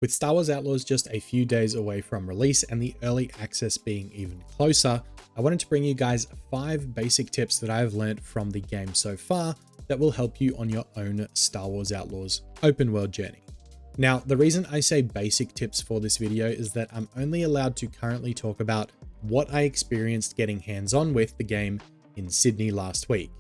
With Star Wars Outlaws just a few days away from release and the early access being even closer, I wanted to bring you guys 5 basic tips that I've learned from the game so far that will help you on your own Star Wars Outlaws open world journey. Now, the reason I say basic tips for this video is that I'm only allowed to currently talk about what I experienced getting hands-on with the game in Sydney last week.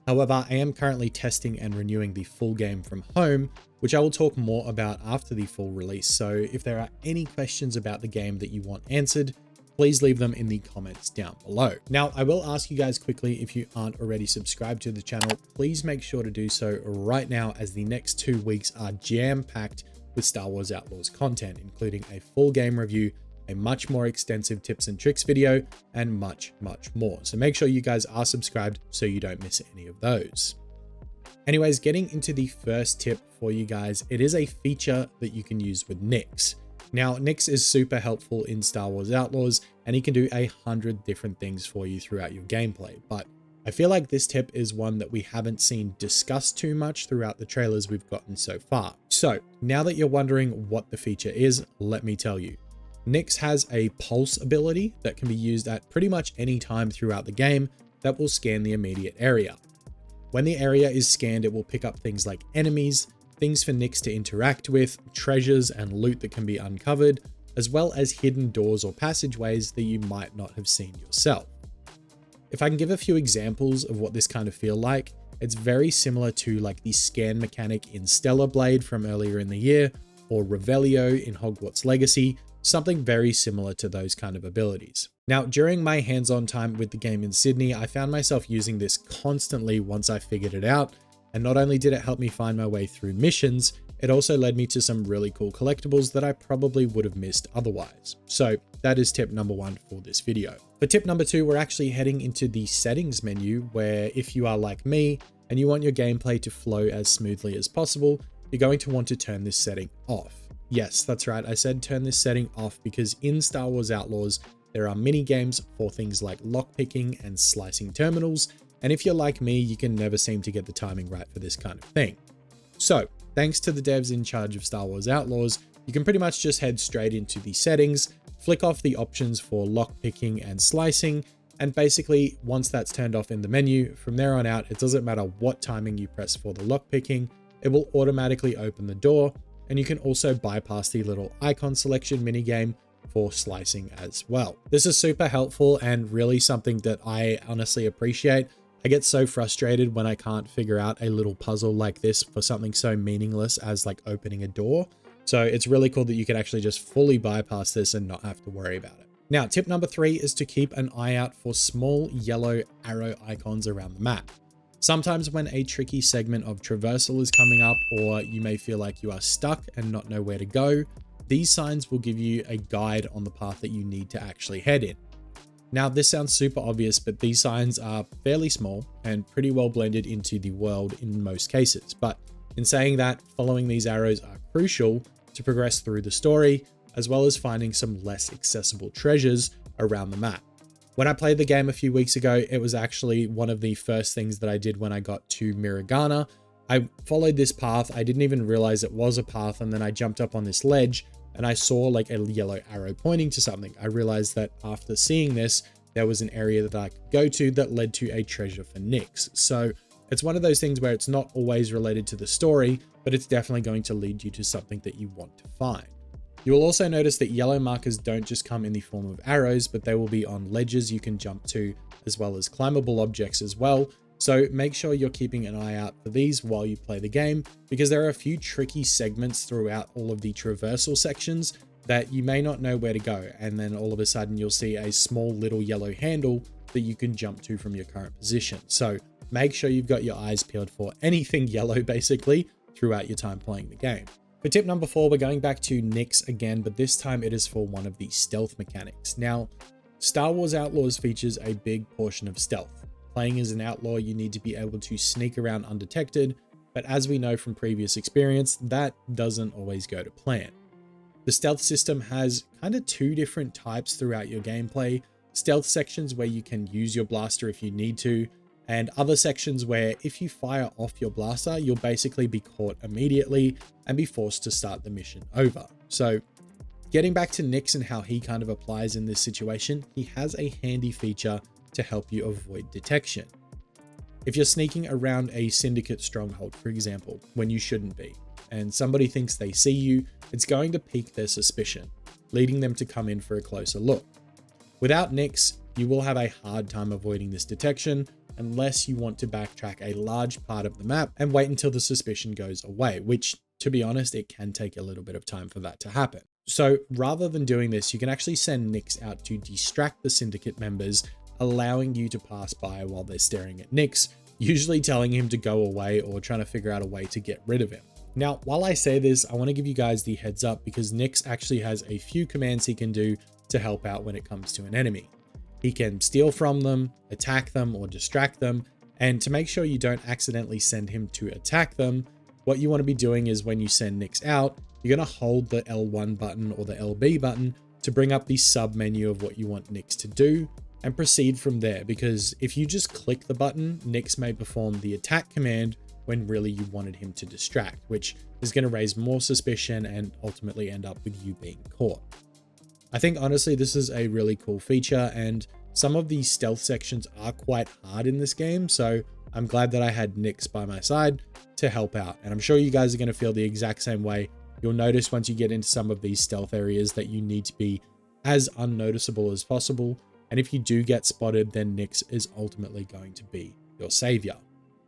However, I am currently testing and renewing the full game from home, which I will talk more about after the full release. So if there are any questions about the game that you want answered, please leave them in the comments down below. Now, I will ask you guys quickly, if you aren't already subscribed to the channel, please make sure to do so right now, as the next 2 weeks are jam-packed with Star Wars Outlaws content, including a full game review, a much more extensive tips and tricks video, and much more. So make sure you guys are subscribed so you don't miss any of those. Anyways, getting into the first tip for you guys, it is a feature that you can use with Nix. Now, Nix is super helpful in Star Wars Outlaws, and he can do 100 different things for you throughout your gameplay. But I feel like this tip is one that we haven't seen discussed too much throughout the trailers we've gotten so far. So now that you're wondering what the feature is, let me tell you. Nix has a pulse ability that can be used at pretty much any time throughout the game that will scan the immediate area. When the area is scanned, it will pick up things like enemies, things for Nix to interact with, treasures and loot that can be uncovered, as well as hidden doors or passageways that you might not have seen yourself. If I can give a few examples of what this kind of feel like, it's very similar to like the scan mechanic in Stellar Blade from earlier in the year, or Revelio in Hogwarts Legacy, something very similar to those kind of abilities. Now, during my hands-on time with the game in Sydney, I found myself using this constantly once I figured it out, and not only did it help me find my way through missions, it also led me to some really cool collectibles that I probably would have missed otherwise. So that is tip number 1 for this video. For tip number 2, we're actually heading into the settings menu, where if you are like me and you want your gameplay to flow as smoothly as possible, you're going to want to turn this setting off. Yes, that's right, I said turn this setting off because in Star Wars Outlaws, there are mini games for things like lockpicking and slicing terminals, and if you're like me, you can never seem to get the timing right for this kind of thing. So, thanks to the devs in charge of Star Wars Outlaws, you can pretty much just head straight into the settings, flick off the options for lockpicking and slicing, and basically, once that's turned off in the menu, from there on out, it doesn't matter what timing you press for the lockpicking, it will automatically open the door, and you can also bypass the little icon selection minigame for slicing as well. This is super helpful and really something that I honestly appreciate. I get so frustrated when I can't figure out a little puzzle like this for something so meaningless as like opening a door. So it's really cool that you can actually just fully bypass this and not have to worry about it. Now, tip number 3 is to keep an eye out for small yellow arrow icons around the map. Sometimes when a tricky segment of traversal is coming up, or you may feel like you are stuck and not know where to go, these signs will give you a guide on the path that you need to actually head in. Now, this sounds super obvious, but these signs are fairly small and pretty well blended into the world in most cases. But in saying that, following these arrows are crucial to progress through the story, as well as finding some less accessible treasures around the map. When I played the game a few weeks ago, it was actually one of the first things that I did when I got to Miragana. I followed this path, I didn't even realize it was a path, and then I jumped up on this ledge and I saw like a yellow arrow pointing to something. I realized that after seeing this, there was an area that I could go to that led to a treasure for Nix. So it's one of those things where it's not always related to the story, but it's definitely going to lead you to something that you want to find. You will also notice that yellow markers don't just come in the form of arrows, but they will be on ledges you can jump to, as well as climbable objects as well. So make sure you're keeping an eye out for these while you play the game, because there are a few tricky segments throughout all of the traversal sections that you may not know where to go. And then all of a sudden you'll see a small little yellow handle that you can jump to from your current position. So make sure you've got your eyes peeled for anything yellow basically throughout your time playing the game. For tip number 4, we're going back to Nix again, but this time it is for one of the stealth mechanics. Now, Star Wars Outlaws features a big portion of stealth. Playing as an outlaw, you need to be able to sneak around undetected, but as we know from previous experience, that doesn't always go to plan. The stealth system has kind of 2 different types throughout your gameplay. Stealth sections where you can use your blaster if you need to, and other sections where if you fire off your blaster, you'll basically be caught immediately and be forced to start the mission over. So getting back to Nyx and how he kind of applies in this situation, he has a handy feature to help you avoid detection. If you're sneaking around a syndicate stronghold, for example, when you shouldn't be, and somebody thinks they see you, it's going to pique their suspicion, leading them to come in for a closer look. Without Nyx, you will have a hard time avoiding this detection unless you want to backtrack a large part of the map and wait until the suspicion goes away, which, to be honest, it can take a little bit of time for that to happen. So rather than doing this, you can actually send Nyx out to distract the syndicate members, allowing you to pass by while they're staring at Nyx, usually telling him to go away or trying to figure out a way to get rid of him. Now, while I say this, I want to give you guys the heads up because Nyx actually has a few commands he can do to help out when it comes to an enemy. He can steal from them, attack them, or distract them. And to make sure you don't accidentally send him to attack them, what you want to be doing is when you send Nyx out, you're going to hold the L1 button or the LB button to bring up the sub menu of what you want Nyx to do and proceed from there. Because if you just click the button, Nyx may perform the attack command when really you wanted him to distract, which is going to raise more suspicion and ultimately end up with you being caught. I think honestly, this is a really cool feature, and some of these stealth sections are quite hard in this game. So I'm glad that I had Nyx by my side to help out. And I'm sure you guys are going to feel the exact same way. You'll notice once you get into some of these stealth areas that you need to be as unnoticeable as possible. And if you do get spotted, then Nyx is ultimately going to be your savior.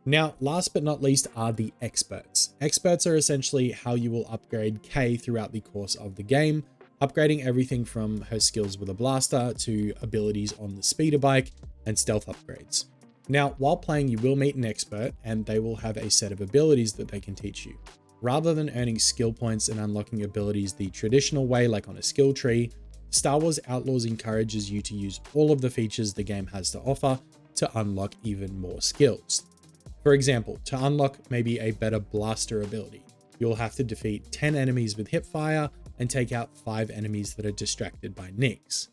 Now, last but not least are the experts. Experts are essentially how you will upgrade Kay throughout the course of the game, upgrading everything from her skills with a blaster to abilities on the speeder bike and stealth upgrades. Now, while playing, you will meet an expert and they will have a set of abilities that they can teach you. Rather than earning skill points and unlocking abilities the traditional way, like on a skill tree, Star Wars Outlaws encourages you to use all of the features the game has to offer to unlock even more skills. For example, to unlock maybe a better blaster ability, you'll have to defeat 10 enemies with hipfire and take out 5 enemies that are distracted by Nyx.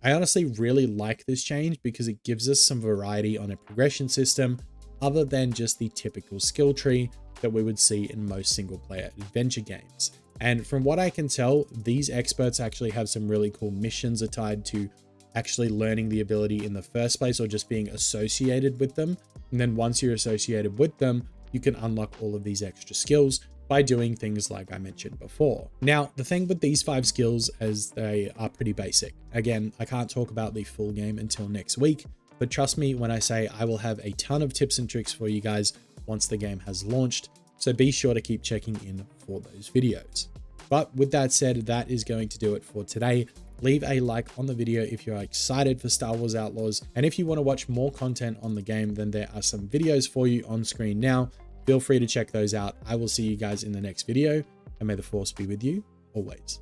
I honestly really like this change because it gives us some variety on a progression system other than just the typical skill tree that we would see in most single player adventure games. And from what I can tell, these experts actually have some really cool missions are tied to actually learning the ability in the first place or just being associated with them. And then once you're associated with them, you can unlock all of these extra skills by doing things like I mentioned before. Now, the thing with these 5 skills is they are pretty basic. Again, I can't talk about the full game until next week, but trust me when I say I will have a ton of tips and tricks for you guys once the game has launched. So be sure to keep checking in for those videos. But with that said, that is going to do it for today. Leave a like on the video if you're excited for Star Wars Outlaws. And if you want to watch more content on the game, then there are some videos for you on screen now. Feel free to check those out. I will see you guys in the next video, and may the Force be with you always.